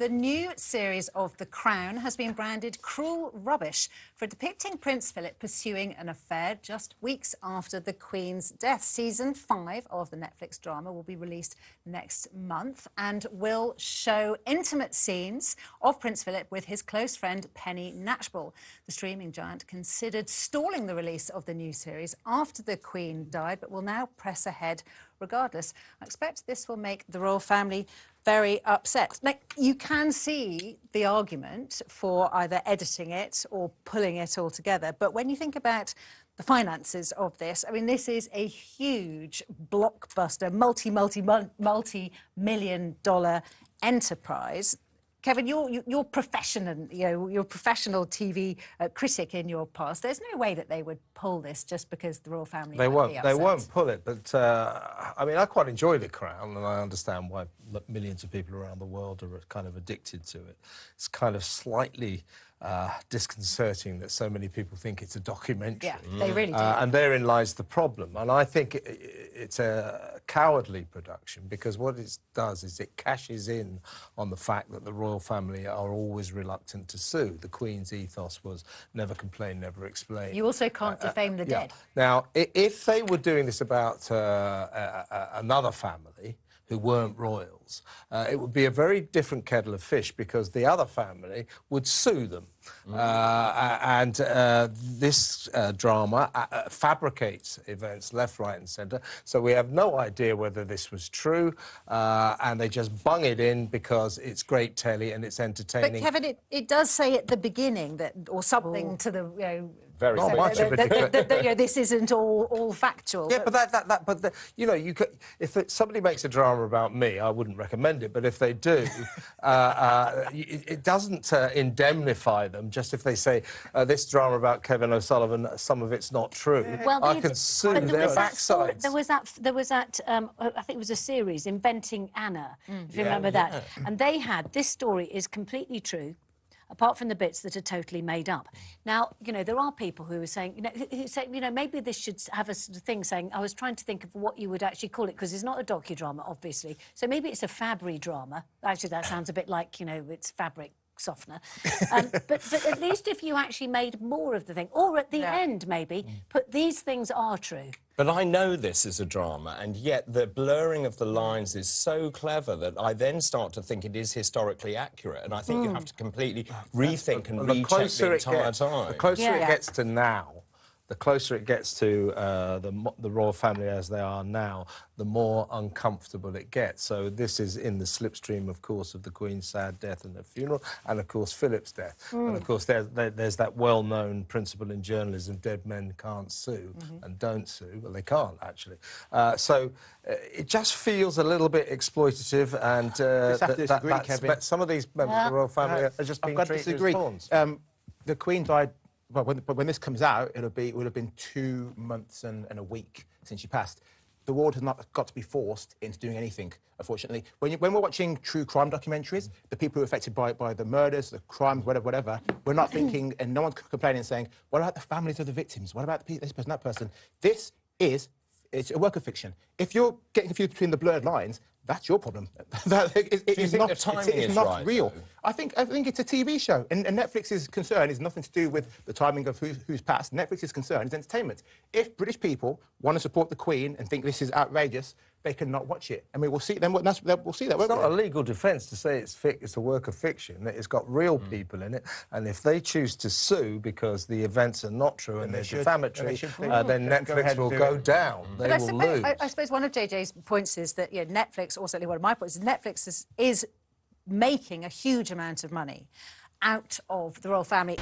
The new series of The Crown has been branded cruel rubbish for depicting Prince Philip pursuing an affair just weeks after the Queen's death. Season 5 of the Netflix drama will be released next month and will show intimate scenes of Prince Philip with his close friend Penny Knatchbull. The streaming giant considered stalling the release of the new series after the Queen died, but will now press ahead regardless. I expect this will make the royal family very upset. Now, you can see the argument for either editing it or pulling it all together, but when you think about the finances of this, I mean, this is a huge blockbuster, multi-million-dollar enterprise. Kevin, you're professional, you're a professional TV critic in your past. There's no way that they would pull this just because the royal family. They won't pull it. But I mean, I quite enjoy The Crown, and I understand why millions of people around the world are kind of addicted to it. It's kind of slightly disconcerting that so many people think it's a documentary. Yeah, they really do. And therein lies the problem. And I think it's a cowardly production, because what it does is it cashes in on the fact that the royal family are always reluctant to sue. The Queen's ethos was never complain, never explain. You also can't defame the dead. Now, if they were doing this about another family who weren't royals, it would be a very different kettle of fish, because the other family would sue them. This drama fabricates events left, right and centre, so we have no idea whether this was true, and they just bung it in because it's great telly and it's entertaining. But Kevin, it does say at the beginning that, or something to the, very much of it. This isn't all factual. Yeah, but if somebody makes a drama about me, I wouldn't recommend it. But if they do, it doesn't indemnify them. Just if they say this drama about Kevin O'Sullivan, some of it's not true, well, I can sue their backsides. There was that. I think it was a series, Inventing Anna, if you remember that. And they had, this story is completely true, apart from the bits that are totally made up. Now, there are people who are saying, who say, maybe this should have a sort of thing saying, I was trying to think of what you would actually call it, because it's not a docudrama, obviously. So maybe it's a Fabry drama. Actually, that sounds a bit like, it's fabric softener. But at least if you actually made more of the thing, or at the end, maybe, put these things are true. But I know this is a drama, and yet the blurring of the lines is so clever that I then start to think it is historically accurate, and I think you have to completely rethink and recheck the entire time. The closer it gets to now, the closer it gets to the royal family as they are now, the more uncomfortable it gets. So this is in the slipstream, of course, of the Queen's sad death and the funeral, and, of course, Philip's death. And, of course, there's that well-known principle in journalism, dead men can't sue and don't sue. Well, they can't, actually. So it just feels a little bit exploitative, and some of these members of the royal family are just being treated as pawns. The Queen died. Well, when this comes out, it would have been 2 months and a week since she passed. The world has not got to be forced into doing anything, unfortunately. When we're watching true crime documentaries, the people who are affected by the murders, the crimes, whatever, we're not thinking, and no one's complaining and saying, what about the families of the victims? What about this person, that person? It's a work of fiction. If you're getting confused between the blurred lines, that's your problem. It's not real. I think it's a TV show, and Netflix's concern is nothing to do with the timing of who's passed. Netflix's concern is entertainment. If British people want to support the Queen and think this is outrageous, they cannot watch it. I mean, we'll see. We'll see that. It's not a legal defence to say it's a work of fiction. That it's got real people in it, and if they choose to sue because the events are not true and they're defamatory, then Netflix will go down. They will lose. I suppose one of JJ's points is that Netflix, or certainly one of my points, is Netflix is making a huge amount of money out of the royal family.